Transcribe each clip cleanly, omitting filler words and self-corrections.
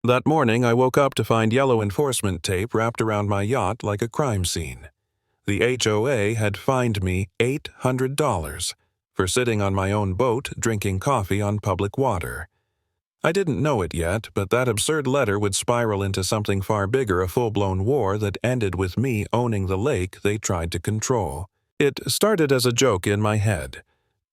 That morning, I woke up to find yellow enforcement tape wrapped around my yacht like a crime scene. The HOA had fined me $800 for sitting on my own boat drinking coffee on public water. I didn't know it yet, but that absurd letter would spiral into something far bigger, a full-blown war that ended with me owning the lake they tried to control. It started as a joke in my head.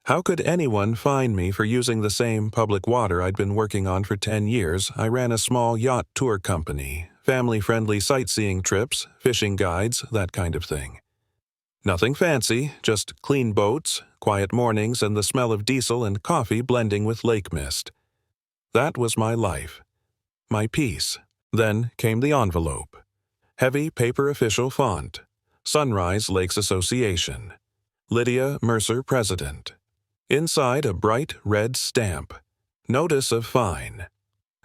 How could anyone fine me for using the same public water I'd been working on for 10 years? I ran a small yacht tour company, family-friendly sightseeing trips, fishing guides, that kind of thing. Nothing fancy, just clean boats, quiet mornings, and the smell of diesel and coffee blending with lake mist. That was my life. My peace. Then came the envelope. Heavy paper official font. Sunrise Lakes Association. Lydia Mercer, President. Inside, a bright red stamp. Notice of fine.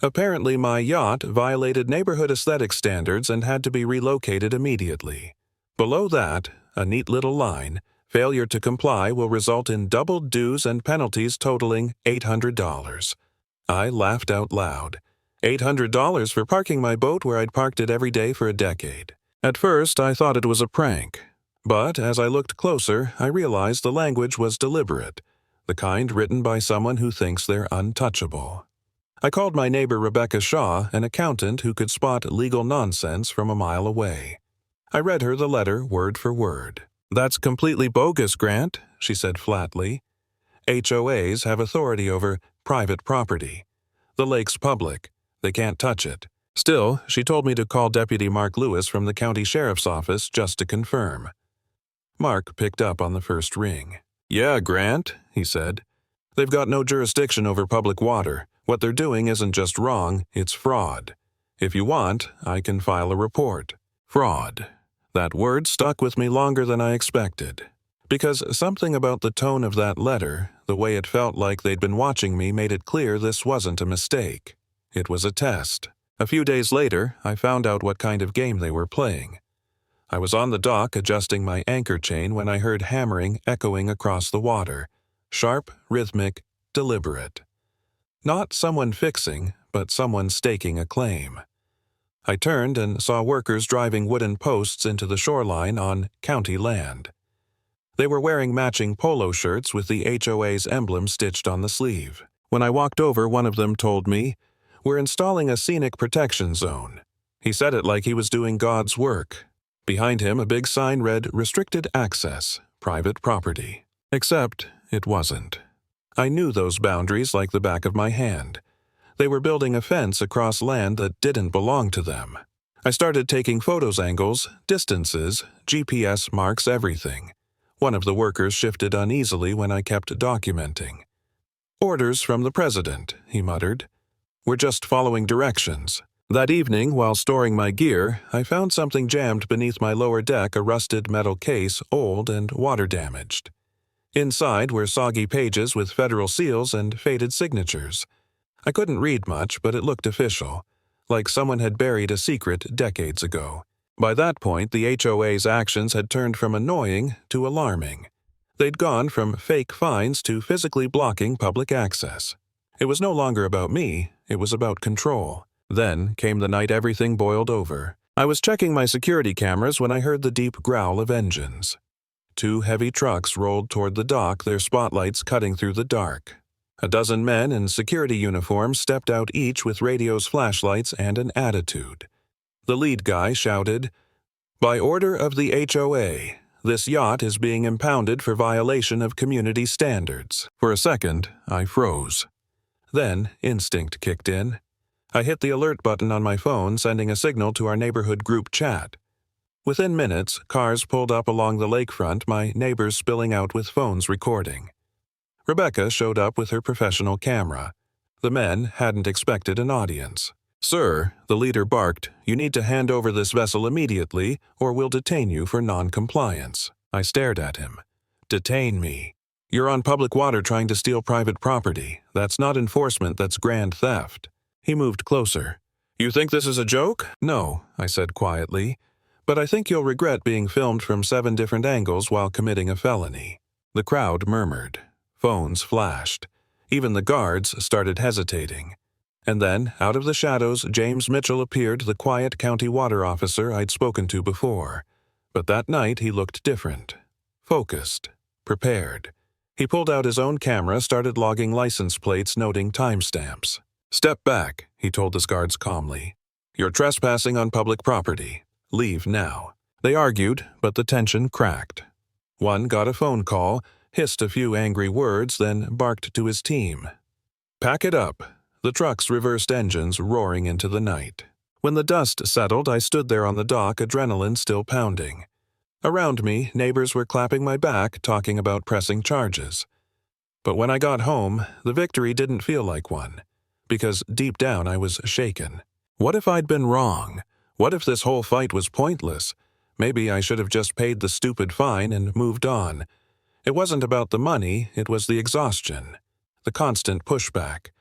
Apparently my yacht violated neighborhood aesthetic standards and had to be relocated immediately. Below that, a neat little line, failure to comply will result in double dues and penalties totaling $800. I laughed out loud. $800 for parking my boat where I'd parked it every day for a decade. At first, I thought it was a prank. But as I looked closer, I realized the language was deliberate. The kind written by someone who thinks they're untouchable. I called my neighbor Rebecca Shaw, an accountant who could spot legal nonsense from a mile away. I read her the letter word for word. "That's completely bogus, Grant," she said flatly. HOAs have authority over private property. The lake's public. They can't touch it. Still, she told me to call Deputy Mark Lewis from the county sheriff's office just to confirm. Mark picked up on the first ring. "Yeah, Grant," he said. "They've got no jurisdiction over public water. What they're doing isn't just wrong, it's fraud. If you want, I can file a report." Fraud. That word stuck with me longer than I expected. Because something about the tone of that letter, the way it felt like they'd been watching me, made it clear this wasn't a mistake. It was a test. A few days later, I found out what kind of game they were playing. I was on the dock adjusting my anchor chain when I heard hammering echoing across the water. Sharp, rhythmic, deliberate. Not someone fixing, but someone staking a claim. I turned and saw workers driving wooden posts into the shoreline on county land. They were wearing matching polo shirts with the HOA's emblem stitched on the sleeve. When I walked over, one of them told me, "We're installing a scenic protection zone." He said it like he was doing God's work. Behind him, a big sign read, "Restricted Access, Private Property." Except it wasn't. I knew those boundaries like the back of my hand. They were building a fence across land that didn't belong to them. I started taking photos, angles, distances, GPS marks, everything. One of the workers shifted uneasily when I kept documenting. "Orders from the president," he muttered. "We're just following directions." That evening, while storing my gear, I found something jammed beneath my lower deck, a rusted metal case, old and water-damaged. Inside were soggy pages with federal seals and faded signatures. I couldn't read much, but it looked official, like someone had buried a secret decades ago. By that point, the HOA's actions had turned from annoying to alarming. They'd gone from fake fines to physically blocking public access. It was no longer about me, it was about control. Then came the night everything boiled over. I was checking my security cameras when I heard the deep growl of engines. 2 heavy trucks rolled toward the dock, their spotlights cutting through the dark. A dozen men in security uniforms stepped out, each with radios, flashlights, and an attitude. The lead guy shouted, "By order of the HOA, this yacht is being impounded for violation of community standards." For a second, I froze. Then instinct kicked in. I hit the alert button on my phone, sending a signal to our neighborhood group chat. Within minutes, cars pulled up along the lakefront, my neighbors spilling out with phones recording. Rebecca showed up with her professional camera. The men hadn't expected an audience. "Sir," the leader barked, "you need to hand over this vessel immediately, or we'll detain you for non-compliance." I stared at him. "Detain me? You're on public water trying to steal private property. That's not enforcement, that's grand theft." He moved closer. "You think this is a joke?" "No," I said quietly, "but I think you'll regret being filmed from 7 different angles while committing a felony." The crowd murmured. Phones flashed. Even the guards started hesitating. And then, out of the shadows, James Mitchell appeared, the quiet county water officer I'd spoken to before. But that night he looked different. Focused. Prepared. He pulled out his own camera, started logging license plates, noting timestamps. "Step back," he told his guards calmly. "You're trespassing on public property. Leave now." They argued, but the tension cracked. One got a phone call, hissed a few angry words, then barked to his team. "Pack it up." The truck's reversed engines roaring into the night. When the dust settled, I stood there on the dock, adrenaline still pounding. Around me, neighbors were clapping my back, talking about pressing charges. But when I got home, the victory didn't feel like one, because deep down I was shaken. What if I'd been wrong? What if this whole fight was pointless? Maybe I should have just paid the stupid fine and moved on. It wasn't about the money, it was the exhaustion, the constant pushback.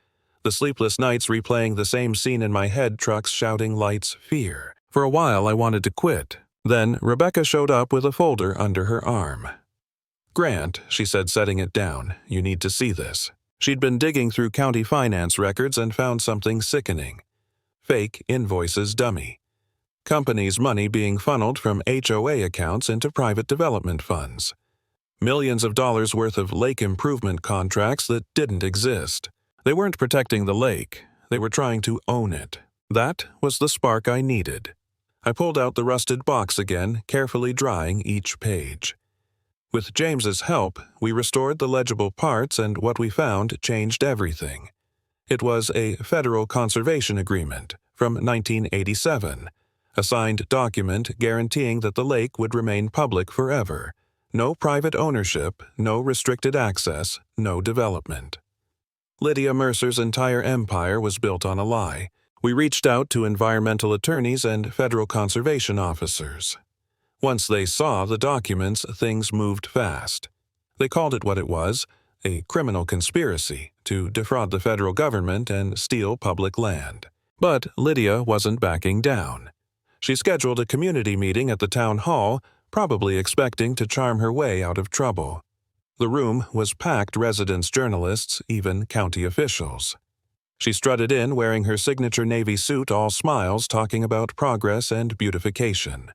The sleepless nights replaying the same scene in my head, trucks shouting, lights, fear. For a while I wanted to quit. Then Rebecca showed up with a folder under her arm. "Grant," she said, setting it down, "you need to see this." She'd been digging through county finance records and found something sickening. Fake invoices dummy. Companies' money being funneled from HOA accounts into private development funds. Millions of dollars worth of lake improvement contracts that didn't exist. They weren't protecting the lake. They were trying to own it. That was the spark I needed. I pulled out the rusted box again, carefully drying each page. With James's help, we restored the legible parts, and what we found changed everything. It was a federal conservation agreement from 1987, a signed document guaranteeing that the lake would remain public forever. No private ownership, no restricted access, no development. Lydia Mercer's entire empire was built on a lie. We reached out to environmental attorneys and federal conservation officers. Once they saw the documents, things moved fast. They called it what it was, a criminal conspiracy to defraud the federal government and steal public land. But Lydia wasn't backing down. She scheduled a community meeting at the town hall, probably expecting to charm her way out of trouble. The room was packed, residents, journalists, even county officials. She strutted in wearing her signature navy suit, all smiles, talking about progress and beautification.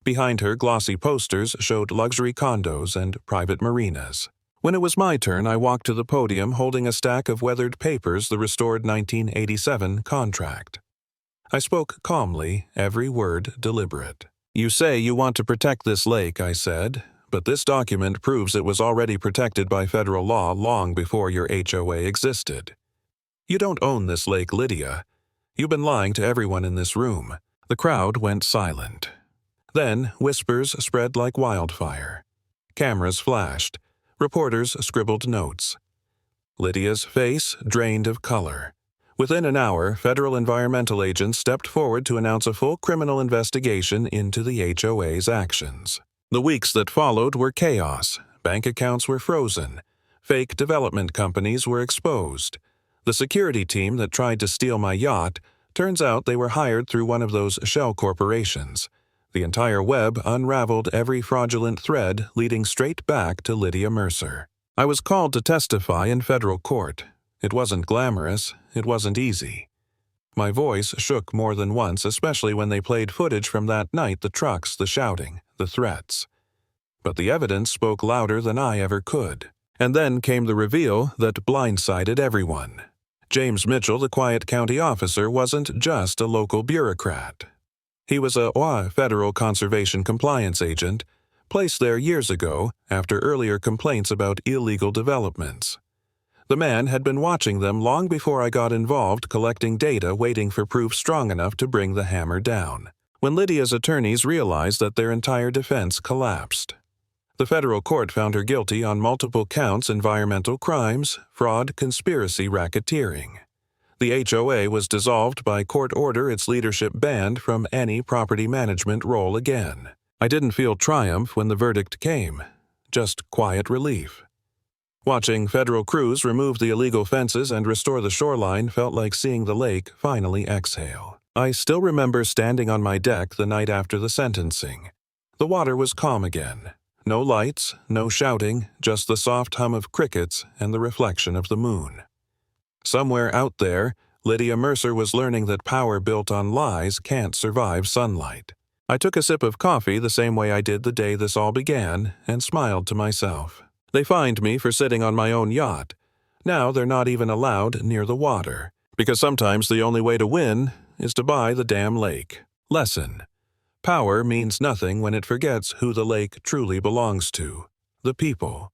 Behind her, glossy posters showed luxury condos and private marinas. When it was my turn, I walked to the podium holding a stack of weathered papers, the restored 1987 contract. I spoke calmly, every word deliberate. "You say you want to protect this lake," I said, "but this document proves it was already protected by federal law long before your HOA existed. You don't own this lake, Lydia. You've been lying to everyone in this room." The crowd went silent. Then whispers spread like wildfire. Cameras flashed. Reporters scribbled notes. Lydia's face drained of color. Within an hour, federal environmental agents stepped forward to announce a full criminal investigation into the HOA's actions. The weeks that followed were chaos. Bank accounts were frozen. Fake development companies were exposed. The security team that tried to steal my yacht, turns out they were hired through one of those shell corporations. The entire web unraveled, every fraudulent thread leading straight back to Lydia Mercer. I was called to testify in federal court. It wasn't glamorous. It wasn't easy. My voice shook more than once, especially when they played footage from that night, the trucks, the shouting, the threats. But the evidence spoke louder than I ever could. And then came the reveal that blindsided everyone. James Mitchell, the quiet county officer, wasn't just a local bureaucrat. He was a federal conservation compliance agent, placed there years ago after earlier complaints about illegal developments. The man had been watching them long before I got involved, collecting data, waiting for proof strong enough to bring the hammer down. When Lydia's attorneys realized that their entire defense collapsed. The federal court found her guilty on multiple counts: environmental crimes, fraud, conspiracy, racketeering. The HOA was dissolved by court order, its leadership banned from any property management role again. I didn't feel triumph when the verdict came, just quiet relief. Watching federal crews remove the illegal fences and restore the shoreline felt like seeing the lake finally exhale. I still remember standing on my deck the night after the sentencing. The water was calm again. No lights, no shouting, just the soft hum of crickets and the reflection of the moon. Somewhere out there, Lydia Mercer was learning that power built on lies can't survive sunlight. I took a sip of coffee the same way I did the day this all began and smiled to myself. They fined me for sitting on my own yacht. Now they're not even allowed near the water, because sometimes the only way to win is to buy the damn lake. Lesson: power means nothing when it forgets who the lake truly belongs to: the people.